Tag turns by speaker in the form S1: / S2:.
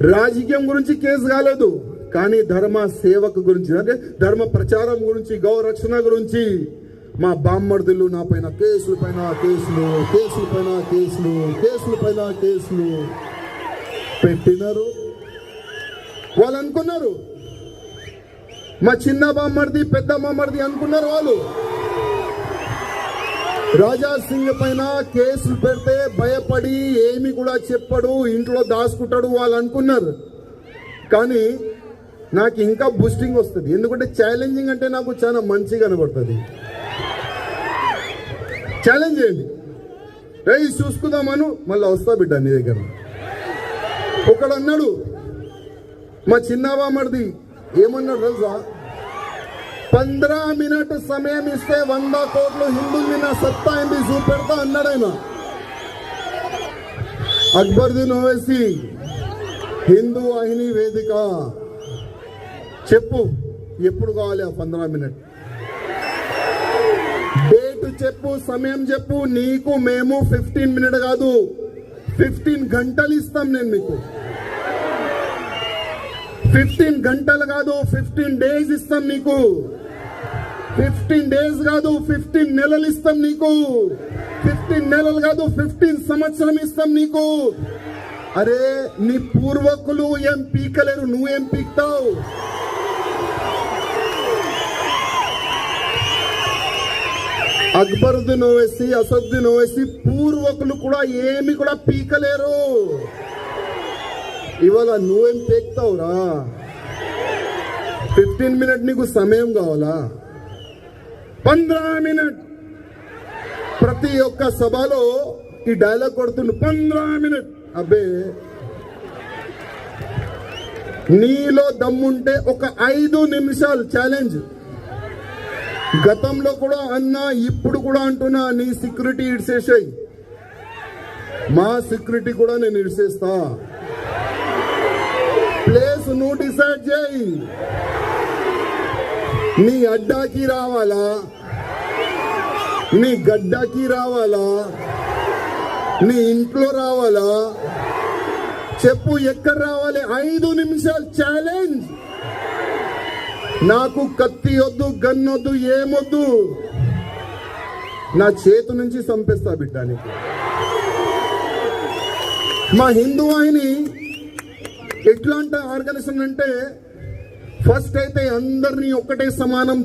S1: రాజకీయం గురించి కేసు కాలేదు, కానీ ధర్మ సేవకు గురించి, అంటే ధర్మ ప్రచారం గురించి, గౌ రక్షణ గురించి మా బామ్మర్దులు నా పైన కేసుల పైన కేసులు, కేసుల పైన కేసులు, కేసుల పైన కేసులు పెట్టినారు. వాళ్ళు అనుకున్నారు మా చిన్న బామ్మర్ది పెద్ద బామ్మర్ది అనుకున్నారు. వాళ్ళు రాజా సింగ్ పైన కేసులు పెడితే భయపడి ఏమి కూడా చెప్పడు, ఇంట్లో దాచుకుంటాడు వాళ్ళు అనుకున్నారు. కానీ నాకు ఇంకా బూస్టింగ్ వస్తుంది, ఎందుకంటే ఛాలెంజింగ్ అంటే నాకు చాలా మంచిగా కనబడుతుంది. ఛాలెంజ్ చేయండి, రేయ్ చూసుకుందామను, మళ్ళీ వస్తా బిడ్డ నీ దగ్గర. ఒకడు అన్నాడు మా చిన్న బామ్మర్ది, ఏమన్నాడు తెలుసా, 15 మినిట్ సమయం ఇస్తే 100 కోట్లు హిందువుల్ని నా సత్తా ఏంది చూపెడతా అన్నాడు ఆయన. అక్బరుద్దీన్ ఓవైసీ హిందూ వాహిని వేదిక, చెప్పు ఎప్పుడు కావాలి ఆ 15 మినిట్ డేట్ చెప్పు, సమయం చెప్పు. నీకు మేము 15 మినిట్ కాదు 15 గంటలు ఇస్తాం. నేను మీకు 15 గంటలు కాదు 15 డేస్ ఇస్తాం నీకు. 15 డేస్ కాదు 15 నెలలు ఇస్తాం నీకు. 15 నెలలు కాదు 15 సంవత్సరం ఇస్తాం నీకు. అరే నీ పూర్వకులు ఏం పీకలేరు, నువ్వేం పీక్తావు? అక్బరుద్దీన్ ఓవైసీ, అసదుద్దీన్ ఓవైసీ పూర్వకులు కూడా ఏమి కూడా పీకలేరు. ఇవాళ నువ్వేం పీక్తావురా? 15 మినిట్ నీకు సమయం కావాలా? 15 మినిట్ ప్రతి ఒక్క సభలో ఈ డైలాగ్ కొడుతుండు, 15 మినిట్. అబ్బే నీలో దమ్ముంటే ఒక 5 నిమిషాలు ఛాలెంజ్. గతంలో కూడా అన్నా, ఇప్పుడు కూడా అంటున్నా, నీ సెక్యూరిటీ ఇడిసేసాయి, మా సెక్యూరిటీ కూడా నేను ఇడిసేస్తా. ప్లేస్ నువ్వు డిసైడ్ చేయి. నీ అడ్డాకి రావాలా, నీ గడ్డాకి రావాలా, నీ ఇంట్లో రావాలా, చెప్పు ఎక్కడ రావాలి? 5 నిమిషాలు ఛాలెంజ్. నాకు కత్తి వద్దు, గన్ వద్దు, ఏమొద్దు, నా చేతు నుంచి చంపేస్తా బిడ్డానికి. మా హిందూ వాహిని ఎట్లాంటి ఆర్గనైజేషన్ అంటే, ఫస్ట్ అయితే అందరినీ ఒక్కటే సమానం